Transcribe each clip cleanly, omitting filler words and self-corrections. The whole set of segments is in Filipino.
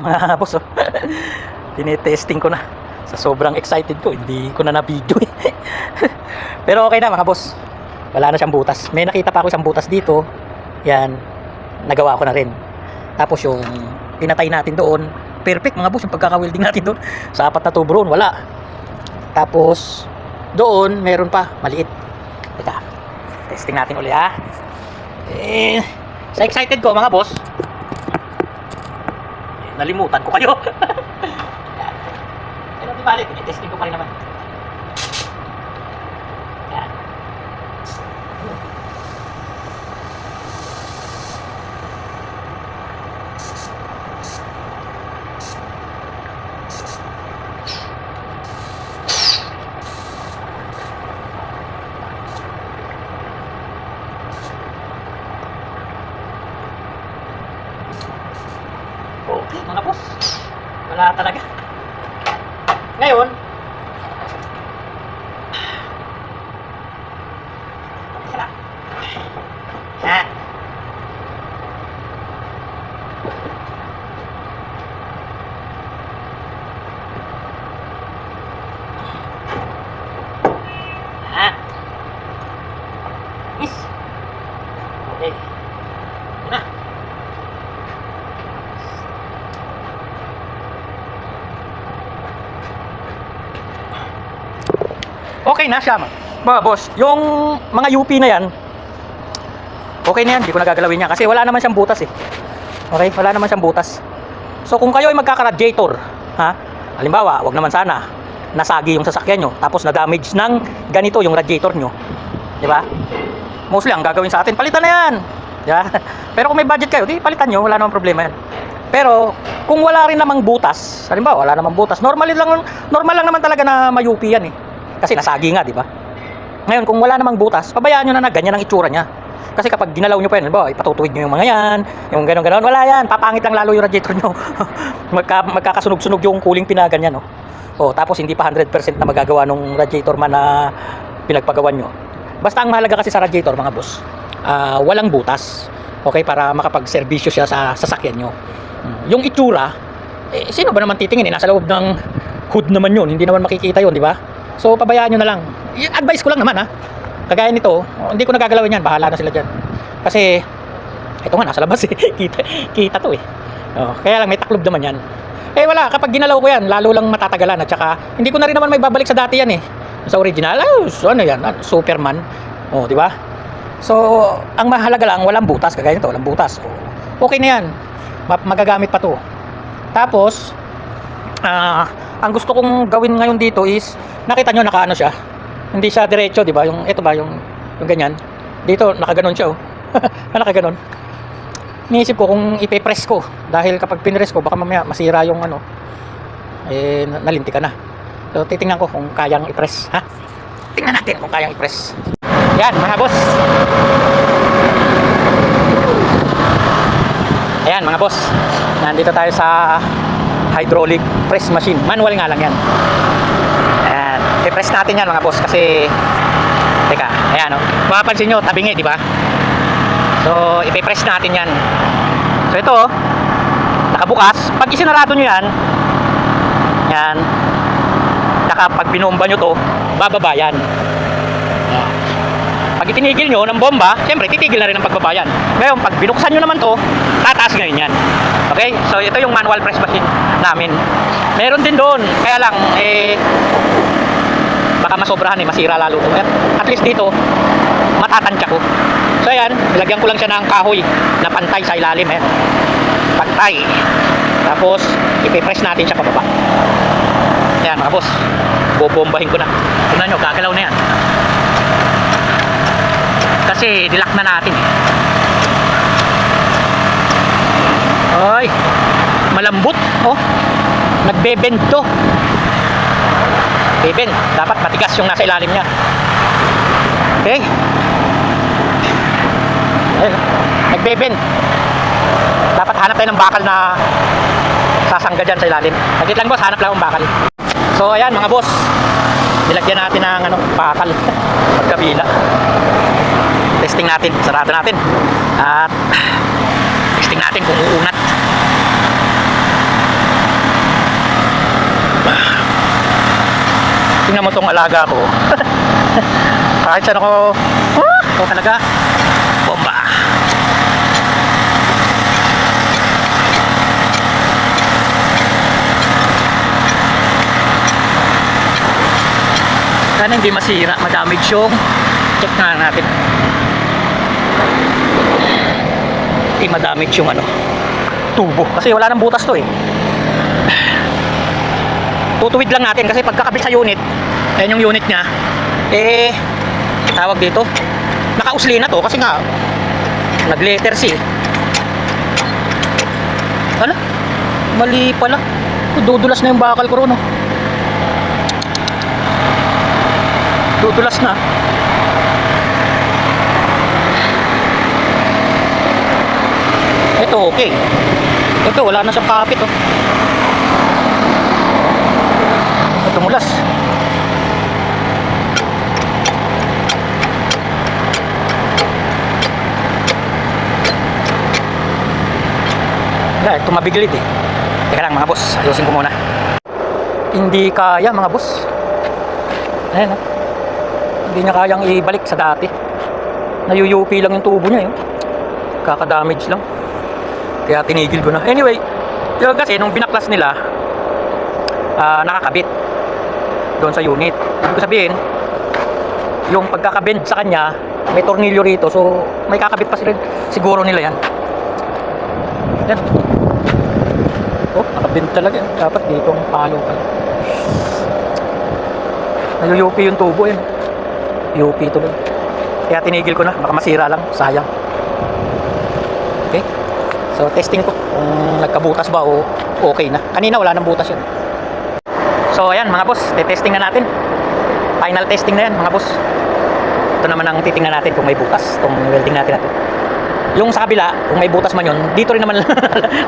Mga boss, oh. Tinetesting ko na. Sa sobrang excited ko, hindi ko na na-video eh. Pero okay na mga boss. Wala na siyang butas. May nakita pa ako isang butas dito. Yan, nagawa ko na rin. Tapos yung pinatay natin doon, perfect mga boss yung pagkaka-welding natin doon. Sa apat na tubo wala. Tapos doon, meron pa, maliit. Teka, testing natin ulit ha. Sa excited ko mga boss, nalimutan ko kayo. Pero di balik, testing ko pa rin naman. Yan. Okay mga boss, wala talaga. Ngayon, isa lang. Yan. Yan. Yes. Okay. Yan na. Okay na siya mga boss. Yung mga UP na yan, okay na yan, hindi ko nagagalawin yan kasi wala naman siyang butas eh. Okay, wala naman siyang butas. So kung kayo ay magkaka-radiator, ha, halimbawa, wag naman sana nasagi yung sasakyan nyo, tapos na-damage ng ganito yung radiator nyo, di ba? Mostly ang gagawin sa atin, palitan na yan, di ba? Pero kung may budget kayo, di palitan nyo, wala namang problema yan. Pero kung wala rin namang butas, halimbawa wala namang butas, normal lang naman talaga na may UP yan eh. Kasi nasagi nga, di ba? Ngayon, kung wala namang butas, pabayaan nyo na ganyan ang itsura niya. Kasi kapag ginalaw nyo pa yan, ipatutuwid nyo yung mga yan, yung gano'n, wala yan, papangit lang lalo yung radiator nyo. Magkakasunog-sunog yung cooling pinagan yan, no? O, tapos hindi pa 100% na magagawa nung radiator man na pinagpagawan nyo. Basta ang mahalaga kasi sa radiator, mga boss, walang butas. Okay, para makapag-servisyo siya sa sasakyan nyo. Yung itsura, sino ba naman titingin? Nasa loob ng hood naman yun, hindi naman makikita yun, di ba? So pabayaan nyo na lang. Advice ko lang naman ha. Kagaya nito, hindi ko nagagalawin yan. Bahala na sila dyan. Kasi ito nga nasa labas eh. kita to eh. Kaya lang may taklob naman yan. Eh wala, kapag ginalaw ko yan, lalo lang matatagalan. At saka hindi ko na rin naman may babalik sa dati yan eh. Sa original, ano yan, Superman. Di ba? So ang mahalaga lang, walang butas. Kagaya nito, walang butas. Okay na yan. Magagamit pa to. Tapos ang gusto kong gawin ngayon dito is, nakita nyo nakaano siya, hindi siya diretso, di ba? Yung ito ba, yung ganyan. Dito nakaganon siya, oh. Nakaganon. Niisip ko kung ipe-press ko, dahil kapag pinress ko baka mamaya masira yung ano, nalinti ka na. So titingnan ko kung kayang i-press, ha? Tingnan natin kung kayang i-press. Yan mga boss. Ayan mga boss, nandito tayo sa hydraulic press machine. Manual nga lang yan. Ayan. I-press natin yan mga boss kasi teka, ayan o. Mapapansin nyo, tabingi, di ba? So, i-press natin yan. So, ito o. Nakabukas. Pag isinarado nyo yan, yan. Pag binomba nyo to, bababa yan. Ayan. Pag itinigil nyo ng bomba, siyempre, titigil na rin ang pagbabayan. Ngayon, pag binuksan nyo naman to, tataas ngayon yan. Okay? So, ito yung manual press machine namin. Meron din doon. Kaya lang, baka masobrahan masira lalo. At least dito, matatansya ko. So, ayan, nilagyan ko lang siya ng kahoy na pantay sa ilalim. Pantay. Tapos, ipipress natin siya pababa. Ayan, mga boss. Bobombahin ko na. Tignan nyo, gagalaw na yan. Kasi, dilak na natin. Ay, malambot, oh. Nagbe-bend to. Bebend, dapat matigas yung nasa ilalim niya. Okay? Ayun, nagbe-bend. Dapat hanap tayo ng bakal na sasangga dyan sa ilalim. Nagit lang boss, hanap lang ng bakal. So ayan mga boss, nilagyan natin ng bakal pagkabila. Testing natin, sarado natin. At testing natin kung uunat. Tingnan mo tong alaga ko. Kahit saan ako, ito talaga, bomba. Sana hindi masira, madamage yung, check nga natin. Hindi madamage yung ano, tubo. Kasi wala nang butas to eh. Tutuwid lang natin kasi pagkakabit sa unit, ayan yung unit nya, eh, tawag dito, nakausli na to kasi nga, nag-letter C. Hala, mali pala. Dudulas na yung bakal ko ron, no? Dudulas na. Ito okay. Ito wala na siyang kapit, oh. Tumulas. Wala, tumabigilid eh. Teka lang mga boss, ayusin ko muna. Hindi kaya mga boss. Ayan, oh. Hindi niya kayang ibalik sa dati. Nayuyupi lang yung tubo niya, yun. Kaka-damage lang. Kaya tinigil ko na. Anyway, yun kasi nung binaklas nila, nakakabit doon sa unit. Ibig ko sabihin, yung pagkakabend sa kanya, may tornilyo rito. So, may kakabit pa sila. Siguro nila yan. Yan. Oh, nakabend talaga. Dapat dito ang palo pala. Nayuyupi yung tubo yan. UP tuloy. Kaya tinigil ko na. Baka masira lang. Sayang. Okay. So, testing ko kung nagkabutas ba o okay na. Kanina wala nang butas yun. So, ayan mga boss. Testing na natin. Final testing na yan mga boss. Ito naman ang titingnan natin kung may butas. Itong welding natin na ito. Yung sa kabila, kung may butas man yun, dito rin naman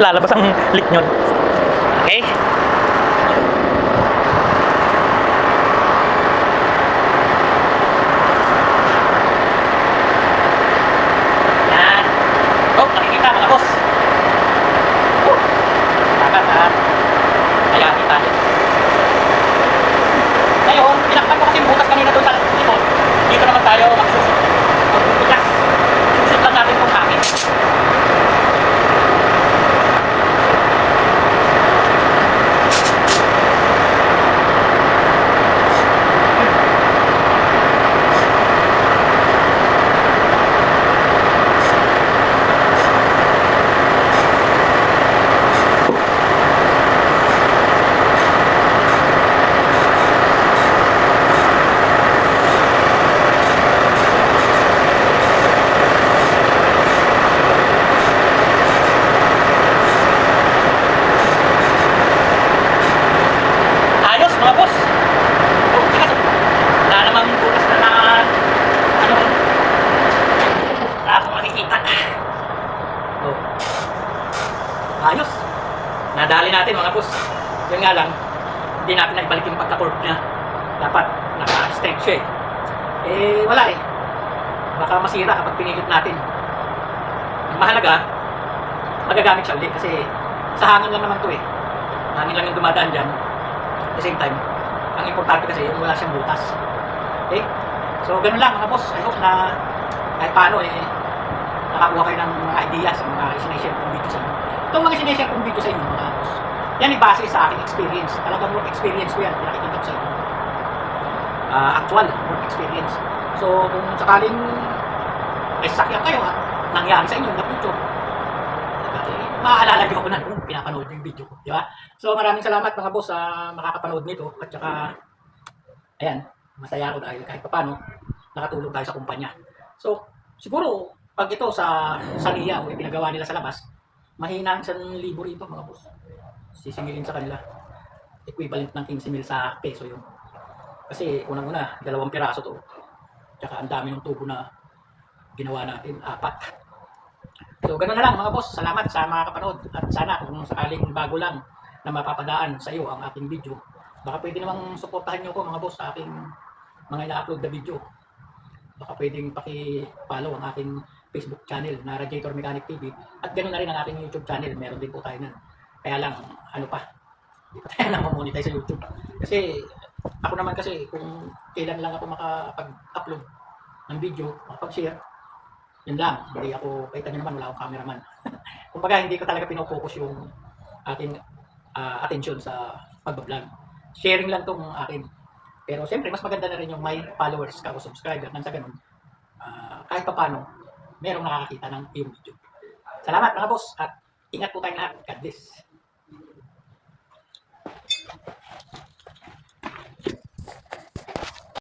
lalabas ang leak nyon. Okay? Yan. Oh, nakikita mga boss. Oh, dapat ayahin tayo. Ngayon, pinakpan ko kasi yung butas kanina doon sa likod. Dito naman tayo magsusot. Magbubukas. Susot lang natin kung akin. Ayos mga boss. Oh, tigas. Wala namang butas na ano. Wala akong makikita. Oh. Ayos. Nadali natin mga boss. Yun nga lang, hindi natin naibalik yung pagka-cord niya. Dapat naka-stretch siya eh. Eh, wala eh. Baka masira kapag pinilit natin. Ang mahalaga, magagamit siya ulit kasi sa hangin lang naman to eh. Hangin lang yung dumadaan dyan. At the same time, ang importante kasi yung wala siyang butas. Okay? So, ganun lang mga boss. I hope na kahit paano eh, nakakuha kayo ng mga idea sa mga sineshare kong video sa inyo. Itong mga sineshare kong video sa inyo mga boss, yan ay base sa aking experience. Talagang work experience ko yan. Pinakikita ko sa inyo. Actual work experience. So, kung sakaling may sasakyan kayo ha, nangyari sa inyo na future, maaalala nyo ako na kung pinapanood yung video ko, di ba? So maraming salamat mga boss sa makakapanood nito at saka ayan, masaya ako dahil kahit paano nakatulong tayo sa kumpanya. So siguro pag ito sa NIA o pinagawa nila sa labas, mahina ang 1,000 rito mga boss. Sisingilin sa kanila equivalent ng 15,000 sa peso yun. Kasi unang-una, 2 piraso to. Tsaka ang dami ng tubo na ginawa natin, 4. So, ganoon na lang mga boss. Salamat sa mga kapanood. At sana kung sakaling bago lang na mapapadaan sa iyo ang aking video, baka pwede namang suportahan nyo ko mga boss sa aking mga ina-upload na video. Baka pwedeng paki-follow ang aking Facebook channel na Radiator Mechanic TV. At ganoon na rin ang aking YouTube channel. Meron din po tayo na. Kaya lang, ano pa, hindi pa tayo na mamonetize sa YouTube. Kasi Ako naman kasi kung kailan lang ako makapag-upload ng video, makapag-share, yun lang. Hindi ako, kahit nyo naman, wala akong cameraman. Kumbaga, hindi ko talaga pinofocus yung aking attention sa pagbablog. Sharing lang tong akin. Pero siyempre, mas maganda na rin yung may followers ka o subscriber nang sa ganun. Kahit pa paano, merong nakakakita ng iyong video. Salamat mga boss at ingat po tayong lahat. God bless.